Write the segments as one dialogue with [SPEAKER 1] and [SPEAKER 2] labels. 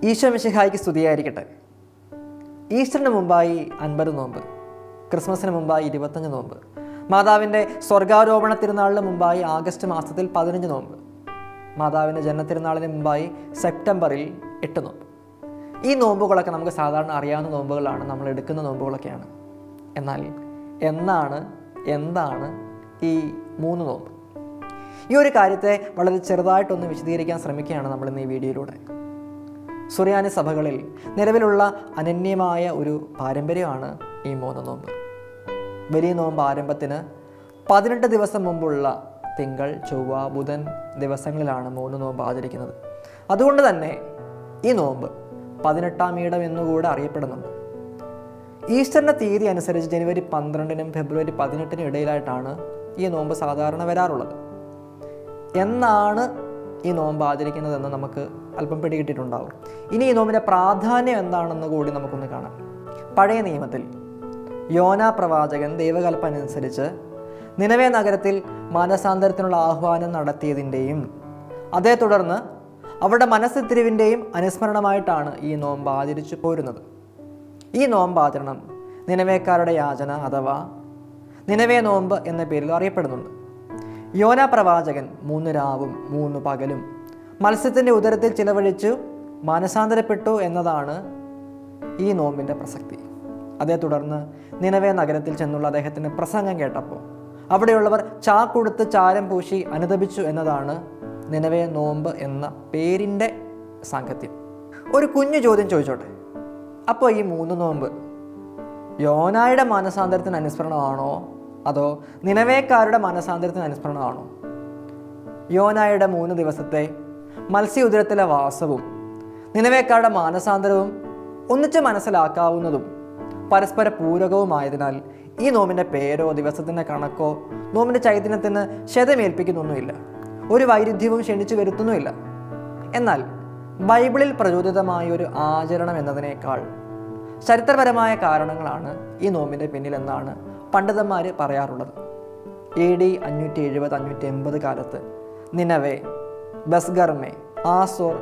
[SPEAKER 1] ഈശോ മിശിഹായ്ക്ക് സ്തുതിയായിരിക്കട്ടെ. ഈസ്റ്ററിന് മുമ്പായി 50 നോമ്പ്, ക്രിസ്മസിന് മുമ്പായി 25 നോമ്പ്, മാതാവിൻ്റെ സ്വർഗാരോപണ തിരുനാളിന് മുമ്പായി ആഗസ്റ്റ് മാസത്തിൽ 15 നോമ്പ്, മാതാവിൻ്റെ ജന്മത്തിരുനാളിന് മുമ്പായി സെപ്റ്റംബറിൽ 8 നോമ്പ്. ഈ നോമ്പുകളൊക്കെ നമുക്ക് സാധാരണ അറിയാവുന്ന നോമ്പുകളാണ്, നമ്മൾ എടുക്കുന്ന നോമ്പുകളൊക്കെയാണ്. എന്നാൽ എന്താണ് ഈ 3 നോമ്പ്? ഈ ഒരു കാര്യത്തെ വളരെ ചെറുതായിട്ടൊന്ന് വിശദീകരിക്കാൻ ശ്രമിക്കുകയാണ് നമ്മൾ ഇന്ന് ഈ വീഡിയോയിലൂടെ. സുറിയാനി സഭകളിൽ നിലവിലുള്ള അനന്യമായ ഒരു പാരമ്പര്യമാണ് ഈ 3 നോമ്പ്. വലിയ നോമ്പ് ആരംഭത്തിന് 18 ദിവസം മുമ്പുള്ള തിങ്കൾ, ചൊവ്വ, ബുധൻ ദിവസങ്ങളിലാണ് 3 നോമ്പ് ആചരിക്കുന്നത്. അതുകൊണ്ട് തന്നെ ഈ നോമ്പ് 18-ാം ഈടം എന്നുകൂടെ അറിയപ്പെടുന്നുണ്ട്. ഈസ്റ്ററിൻ്റെ തീയതി അനുസരിച്ച് ജനുവരി 12-നും ഫെബ്രുവരി 18-നും ഇടയിലായിട്ടാണ് ഈ നോമ്പ് സാധാരണ വരാറുള്ളത്. എന്നാണ് ഈ നോമ്പ് ആചരിക്കുന്നതെന്ന് നമുക്ക് അല്പം പിടികിട്ടിട്ടുണ്ടാവും. ഇനി ഈ നോമ്പിൻ്റെ പ്രാധാന്യം എന്താണെന്ന് കൂടി നമുക്കൊന്ന് കാണാം. പഴയ നിയമത്തിൽ യോനാ പ്രവാചകൻ ദൈവകൽപ്പന അനുസരിച്ച് നിനവേ നഗരത്തിൽ മാനസാന്തരത്തിനുള്ള ആഹ്വാനം നടത്തിയതിൻ്റെയും അതേ തുടർന്ന് അവരുടെ മനസ്സെത്തിരിവിൻ്റെയും അനുസ്മരണമായിട്ടാണ് ഈ നോമ്പ് ആചരിച്ചു പോരുന്നത്. ഈ നോമ്പാചരണം നിനവേക്കാരുടെ യാചന അഥവാ നിനവേ നോമ്പ് എന്ന പേരിൽ അറിയപ്പെടുന്നുണ്ട്. യോനാ പ്രവാചകൻ 3 രാവും 3 പകലും മത്സ്യത്തിൻ്റെ ഉദരത്തിൽ ചിലവഴിച്ചു മാനസാന്തരപ്പെട്ടു എന്നതാണ് ഈ നോമ്പിൻ്റെ പ്രസക്തി. അതേ തുടർന്ന് നിനവേ നഗരത്തിൽ ചെന്നുള്ള അദ്ദേഹത്തിൻ്റെ പ്രസംഗം കേട്ടപ്പോൾ അവിടെയുള്ളവർ ചാക്കുടുത്ത് ചാരം പൂശി അനുതപിച്ചു എന്നതാണ് നിനവേ നോമ്പ് എന്ന പേരിൻ്റെ സാങ്കത്യം. ഒരു കുഞ്ഞു ചോദ്യം ചോദിച്ചോട്ടെ. അപ്പോൾ ഈ 3 നോമ്പ് യോനായുടെ മാനസാന്തരത്തിന് അനുസ്മരണമാണോ അതോ നിനവേക്കാരുടെ മാനസാന്തരത്തിന് അനുസ്മരണമാണോ? യോനായുടെ 3 ദിവസത്തെ മത്സ്യ ഉദരത്തിലെ വാസവും നിനവേക്കാരുടെ മാനസാന്തരവും ഒന്നിച്ച് മനസ്സിലാക്കാവുന്നതും പരസ്പര പൂരകവുമായതിനാൽ ഈ നോമ്പിൻ്റെ പേരോ ദിവസത്തിൻ്റെ കണക്കോ നോമ്പിൻ്റെ ചൈതന്യത്തിന് ക്ഷതമേൽപ്പിക്കുന്നൊന്നുമില്ല, ഒരു വൈരുദ്ധ്യവും ക്ഷണിച്ചു വരുത്തുന്നുമില്ല. എന്നാൽ ബൈബിളിൽ പ്രചോദിതമായ ഒരു ആചരണം എന്നതിനേക്കാൾ ചരിത്രപരമായ കാരണങ്ങളാണ് ഈ നോമ്പിൻ്റെ പിന്നിലെന്നാണ് പണ്ഡിതന്മാർ പറയാറുള്ളത്. AD 570-580 കാലത്ത് നിനവേ, ബസ്ഗർമെ, ആസോർ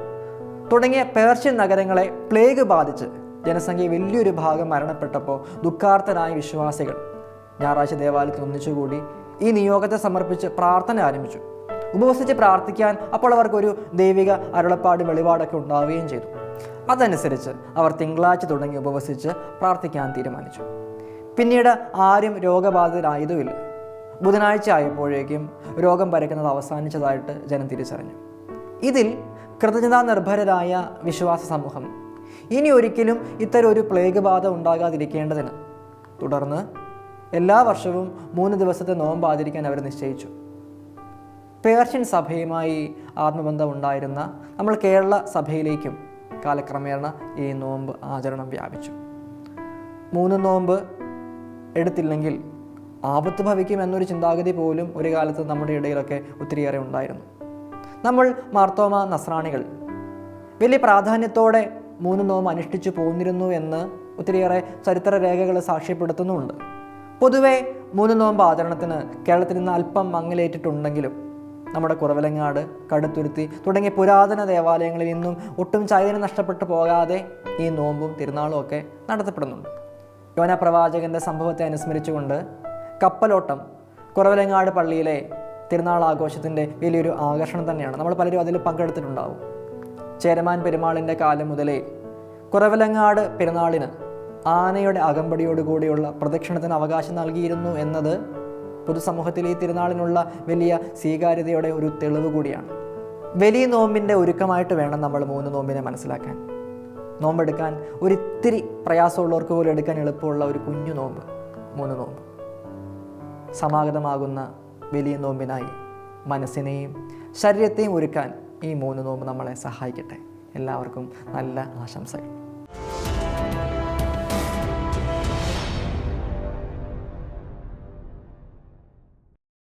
[SPEAKER 1] തുടങ്ങിയ പേർഷ്യൻ നഗരങ്ങളെ പ്ലേഗ് ബാധിച്ച് ജനസംഖ്യ വലിയൊരു ഭാഗം മരണപ്പെട്ടപ്പോൾ ദുഃഖാർത്തരായ വിശ്വാസികൾ ഞായറാഴ്ച ദേവാലയത്തിൽ ഒന്നിച്ചുകൂടി ഈ നിയോഗത്തെ സമർപ്പിച്ച് പ്രാർത്ഥന ആരംഭിച്ചു. ഉപവസിച്ച് പ്രാർത്ഥിക്കാൻ അപ്പോൾ അവർക്കൊരു ദൈവിക അരുളപ്പാട് വെളിപാടൊക്കെ ഉണ്ടാവുകയും ചെയ്തു. അതനുസരിച്ച് അവർ തിങ്കളാഴ്ച തുടങ്ങി ഉപവസിച്ച് പ്രാർത്ഥിക്കാൻ തീരുമാനിച്ചു. പിന്നീട് ആരും രോഗബാധിതരായതുമില്ല. ബുധനാഴ്ച ആയപ്പോഴേക്കും രോഗം പരക്കുന്നത് അവസാനിച്ചതായിട്ട് ജനം തിരിച്ചറിഞ്ഞു. ഇതിൽ കൃതജ്ഞതാ നിർഭരരായ വിശ്വാസ സമൂഹം ഇനി ഒരിക്കലും ഇത്തരം ഒരു പ്ലേഗ് ബാധ ഉണ്ടാകാതിരിക്കേണ്ടതിന് തുടർന്ന് എല്ലാ വർഷവും 3 ദിവസത്തെ നോമ്പ് ആചരിക്കാൻ അവർ നിശ്ചയിച്ചു. പേർഷ്യൻ സഭയുമായി ആത്മബന്ധം ഉണ്ടായിരുന്ന നമ്മൾ കേരള സഭയിലേക്കും കാലക്രമേണ ഈ നോമ്പ് ആചരണം വ്യാപിച്ചു. 3 നോമ്പ് എടുത്തില്ലെങ്കിൽ ആപത്ത് ഭവിക്കും എന്നൊരു ചിന്താഗതി പോലും ഒരു കാലത്ത് നമ്മുടെ ഇടയിലൊക്കെ ഒത്തിരിയേറെ ഉണ്ടായിരുന്നു. നമ്മൾ മാർത്തോമ നസ്രാണികൾ വലിയ പ്രാധാന്യത്തോടെ 3 നോമ്പ് അനുഷ്ഠിച്ചു പോന്നിരുന്നു എന്ന് ഒത്തിരിയേറെ ചരിത്ര രേഖകൾ സാക്ഷ്യപ്പെടുത്തുന്നുമുണ്ട്. പൊതുവെ 3 നോമ്പ് ആചരണത്തിന് കേരളത്തിൽ നിന്ന് അല്പം മങ്ങലേറ്റിട്ടുണ്ടെങ്കിലും നമ്മുടെ കുറവലങ്ങാട്, കടുത്തുരുത്തി തുടങ്ങിയ പുരാതന ദേവാലയങ്ങളിൽ നിന്നും ഒട്ടും ചൈതന്യം നഷ്ടപ്പെട്ടു പോകാതെ ഈ നോമ്പും തിരുനാളും ഒക്കെ നടത്തപ്പെടുന്നുണ്ട്. യോനാ പ്രവാചകൻ്റെ സംഭവത്തെ അനുസ്മരിച്ചുകൊണ്ട് കപ്പലോട്ടം കുറവലങ്ങാട് പള്ളിയിലെ തിരുനാൾ ആഘോഷത്തിൻ്റെ വലിയൊരു ആകർഷണം തന്നെയാണ്. നമ്മൾ പലരും അതിൽ പങ്കെടുത്തിട്ടുണ്ടാവും. ചേരമാൻ പെരുമാളിൻ്റെ കാലം മുതലേ കുറവലങ്ങാട് പെരുന്നാളിന് ആനയുടെ അകമ്പടിയോടുകൂടിയുള്ള പ്രദക്ഷിണത്തിന് അവകാശം നൽകിയിരുന്നു എന്നത് പൊതുസമൂഹത്തിൽ ഈ തിരുനാളിനുള്ള വലിയ സ്വീകാര്യതയുടെ ഒരു തെളിവ് കൂടിയാണ്. വലിയ നോമ്പിൻ്റെ ഒരുക്കമായിട്ട് വേണം നമ്മൾ 3 നോമ്പിനെ മനസ്സിലാക്കാൻ. നോമ്പെടുക്കാൻ ഒരിത്തിരി പ്രയാസമുള്ളവർക്ക് പോലും എടുക്കാൻ എളുപ്പമുള്ള ഒരു കുഞ്ഞു നോമ്പ് 3 നോമ്പ്. സമാഗതമാകുന്ന വലിയ നോമ്പിനായി മനസ്സിനെയും ശരീരത്തെയും ഒരുക്കാൻ ഈ 3 നോമ്പ് നമ്മളെ സഹായിക്കട്ടെ. എല്ലാവർക്കും നല്ല ആശംസകൾ.